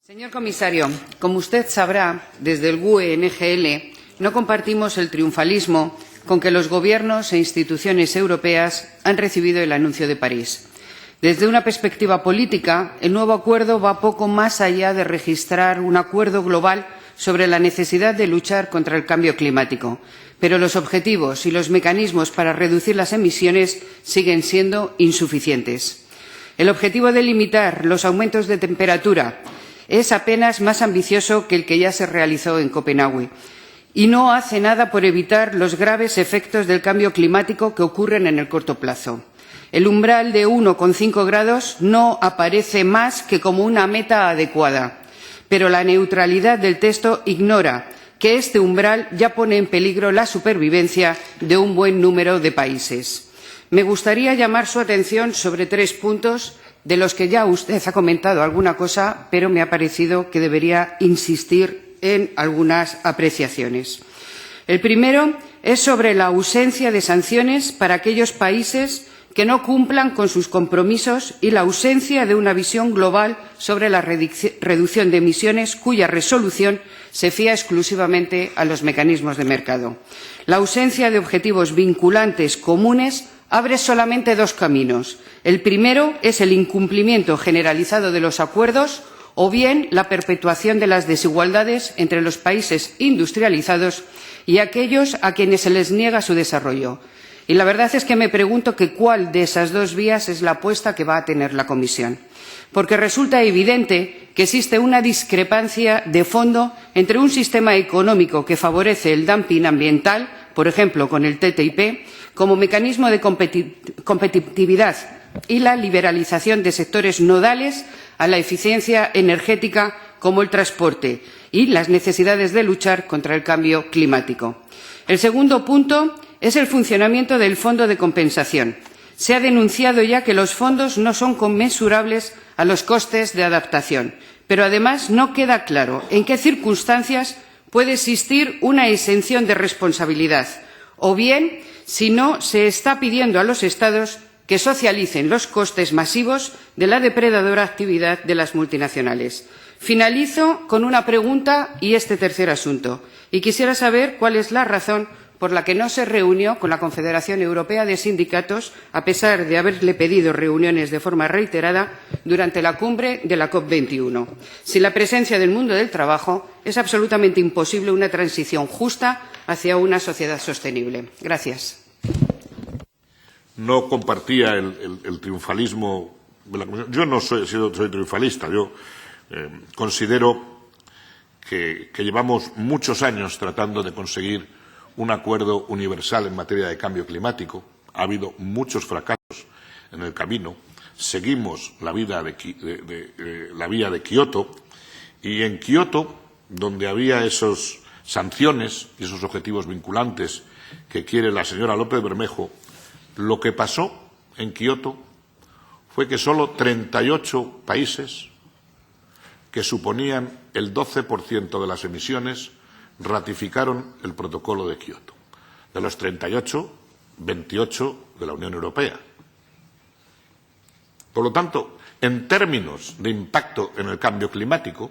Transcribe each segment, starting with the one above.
Señor comisario, como usted sabrá, desde el GUE NGL no compartimos el triunfalismo con que los gobiernos e instituciones europeas han recibido el anuncio de París. Desde una perspectiva política, el nuevo acuerdo va poco más allá de registrar un acuerdo global sobre la necesidad de luchar contra el cambio climático, pero los objetivos y los mecanismos para reducir las emisiones siguen siendo insuficientes. El objetivo de limitar los aumentos de temperatura es apenas más ambicioso que el que ya se realizó en Copenhague y no hace nada por evitar los graves efectos del cambio climático que ocurren en el corto plazo. El umbral de 1,5 grados no aparece más que como una meta adecuada, pero la neutralidad del texto ignora que este umbral ya pone en peligro la supervivencia de un buen número de países. Me gustaría llamar su atención sobre 3 puntos de los que ya usted ha comentado alguna cosa, pero me ha parecido que debería insistir en algunas apreciaciones. El primero es sobre la ausencia de sanciones para aquellos países que no cumplan con sus compromisos y la ausencia de una visión global sobre la reducción de emisiones cuya resolución se fía exclusivamente a los mecanismos de mercado. La ausencia de objetivos vinculantes comunes abre solamente 2 caminos. El primero es el incumplimiento generalizado de los acuerdos o bien la perpetuación de las desigualdades entre los países industrializados y aquellos a quienes se les niega su desarrollo. Y la verdad es que me pregunto cuál de esas 2 vías es la apuesta que va a tener la Comisión. Porque resulta evidente que existe una discrepancia de fondo entre un sistema económico que favorece el dumping ambiental, por ejemplo, con el TTIP, como mecanismo de competitividad y la liberalización de sectores nodales a la eficiencia energética como el transporte y las necesidades de luchar contra el cambio climático. El segundo punto es el funcionamiento del Fondo de Compensación. Se ha denunciado ya que los fondos no son conmensurables a los costes de adaptación, pero además no queda claro en qué circunstancias puede existir una exención de responsabilidad, o bien si no se está pidiendo a los Estados que socialicen los costes masivos de la depredadora actividad de las multinacionales. Finalizo con una pregunta y este tercer asunto, y quisiera saber cuál es la razón por la que no se reunió con la Confederación Europea de Sindicatos, a pesar de haberle pedido reuniones de forma reiterada durante la cumbre de la COP21. Sin la presencia del mundo del trabajo, es absolutamente imposible una transición justa hacia una sociedad sostenible. Gracias. No compartía el triunfalismo de la Comisión. Yo no soy triunfalista. Yo considero que llevamos muchos años tratando de conseguir un acuerdo universal en materia de cambio climático. Ha habido muchos fracasos en el camino. Seguimos la vía de Kioto y en Kioto, donde había esas sanciones y esos objetivos vinculantes que quiere la señora López Bermejo, lo que pasó en Kioto fue que solo 38 países, que suponían el 12% de las emisiones, ratificaron el protocolo de Kioto. De los 38, 28 de la Unión Europea. Por lo tanto, en términos de impacto en el cambio climático,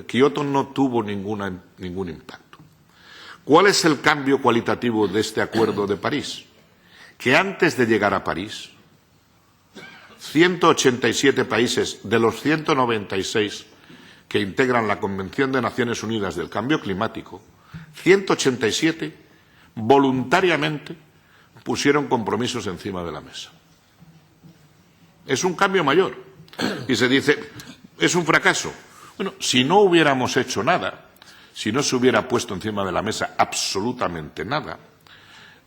Kioto no tuvo ningún impacto. ¿Cuál es el cambio cualitativo de este Acuerdo de París? Que antes de llegar a París, 187 países de los 196 que integran la Convención de Naciones Unidas del Cambio Climático, 187 voluntariamente pusieron compromisos encima de la mesa. Es un cambio mayor. Y se dice, es un fracaso. Bueno, si no hubiéramos hecho nada, si no se hubiera puesto encima de la mesa absolutamente nada,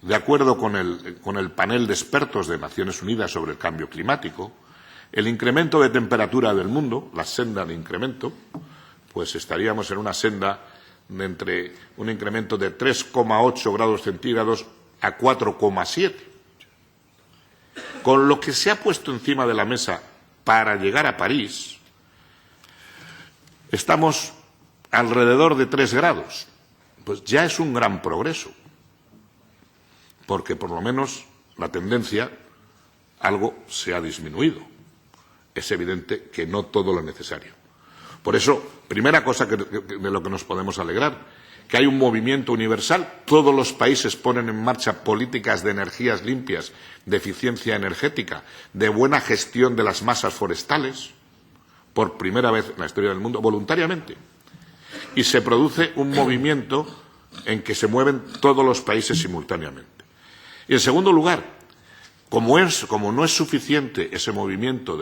de acuerdo con el panel de expertos de Naciones Unidas sobre el cambio climático, el incremento de temperatura del mundo, la senda de incremento, pues estaríamos en una senda entre un incremento de 3,8 grados centígrados a 4,7. Con lo que se ha puesto encima de la mesa para llegar a París, estamos alrededor de 3 grados. Pues ya es un gran progreso, porque por lo menos la tendencia algo se ha disminuido. es evidente que no todo lo necesario. Por eso, primera cosa de lo que nos podemos alegrar, que hay un movimiento universal. Todos los países ponen en marcha políticas de energías limpias, de eficiencia energética, de buena gestión de las masas forestales, por primera vez en la historia del mundo, voluntariamente. Y se produce un movimiento en que se mueven todos los países simultáneamente. Y, en segundo lugar, como no es suficiente ese movimiento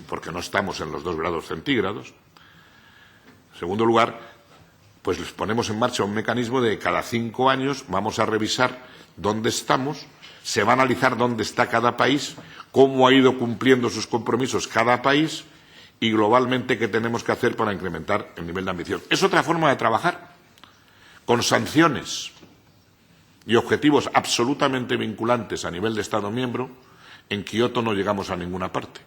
porque no estamos en los 2 grados centígrados, en segundo lugar, pues les ponemos en marcha un mecanismo de cada 5 años vamos a revisar dónde estamos, se va a analizar dónde está cada país, cómo ha ido cumpliendo sus compromisos cada país y globalmente qué tenemos que hacer para incrementar el nivel de ambición. Es otra forma de trabajar, con sanciones y objetivos absolutamente vinculantes a nivel de Estado miembro. En Kioto no llegamos a ninguna parte.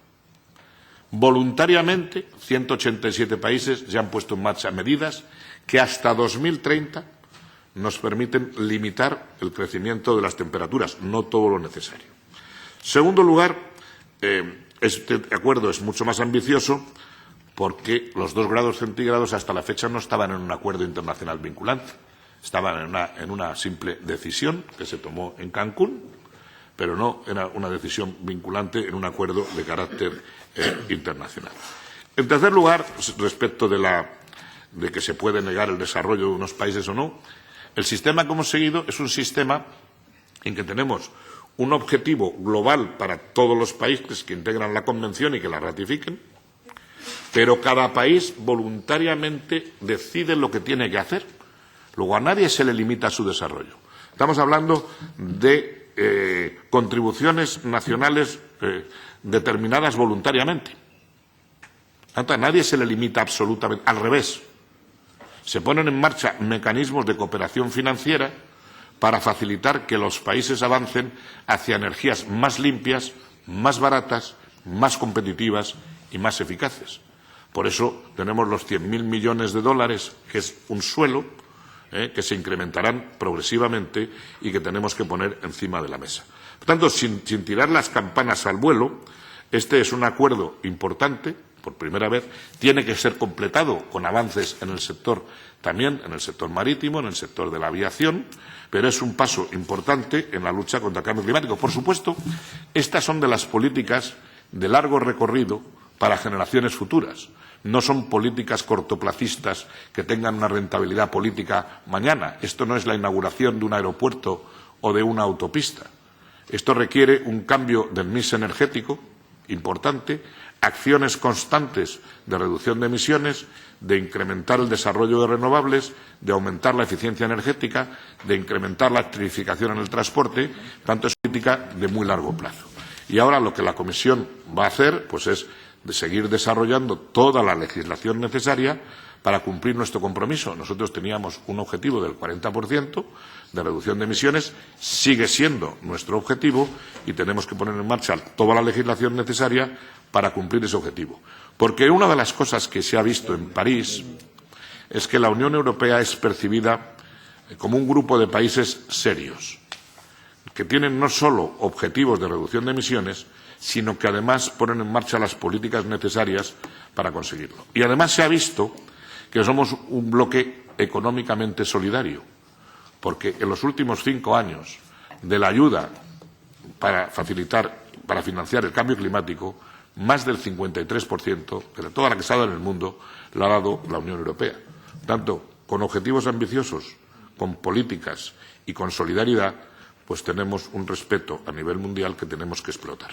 Voluntariamente, 187 países ya han puesto en marcha medidas que hasta 2030 nos permiten limitar el crecimiento de las temperaturas, no todo lo necesario. En segundo lugar, este acuerdo es mucho más ambicioso porque los 2 grados centígrados hasta la fecha no estaban en un acuerdo internacional vinculante, estaban en una simple decisión que se tomó en Cancún, pero no era una decisión vinculante en un acuerdo de carácter internacional. En tercer lugar, respecto de que se puede negar el desarrollo de unos países o no, el sistema que hemos seguido es un sistema en que tenemos un objetivo global para todos los países que integran la Convención y que la ratifiquen, pero cada país voluntariamente decide lo que tiene que hacer. Luego a nadie se le limita su desarrollo. Estamos hablando de contribuciones nacionales determinadas voluntariamente. Tanto a nadie se le limita absolutamente. Al revés, se ponen en marcha mecanismos de cooperación financiera para facilitar que los países avancen hacia energías más limpias, más baratas, más competitivas y más eficaces. Por eso tenemos los 100.000 millones de dólares, que es un suelo, que se incrementarán progresivamente y que tenemos que poner encima de la mesa. Por tanto, sin tirar las campanas al vuelo, este es un acuerdo importante, por primera vez, tiene que ser completado con avances en el sector, también en el sector marítimo, en el sector de la aviación, pero es un paso importante en la lucha contra el cambio climático. Por supuesto, estas son de las políticas de largo recorrido para generaciones futuras. No son políticas cortoplacistas que tengan una rentabilidad política mañana. Esto no es la inauguración de un aeropuerto o de una autopista. Esto requiere un cambio del mix energético importante, acciones constantes de reducción de emisiones, de incrementar el desarrollo de renovables, de aumentar la eficiencia energética, de incrementar la electrificación en el transporte. Tanto es política de muy largo plazo. Y ahora lo que la Comisión va a hacer pues es de seguir desarrollando toda la legislación necesaria para cumplir nuestro compromiso. Nosotros teníamos un objetivo del 40% de reducción de emisiones, sigue siendo nuestro objetivo y tenemos que poner en marcha toda la legislación necesaria para cumplir ese objetivo. Porque una de las cosas que se ha visto en París es que la Unión Europea es percibida como un grupo de países serios, que tienen no solo objetivos de reducción de emisiones, sino que además ponen en marcha las políticas necesarias para conseguirlo. Y además se ha visto que somos un bloque económicamente solidario, porque en los últimos 5 años de la ayuda para financiar el cambio climático, más del 53% de toda la que se ha dado en el mundo la ha dado la Unión Europea. Tanto con objetivos ambiciosos, con políticas y con solidaridad, pues tenemos un respeto a nivel mundial que tenemos que explotar.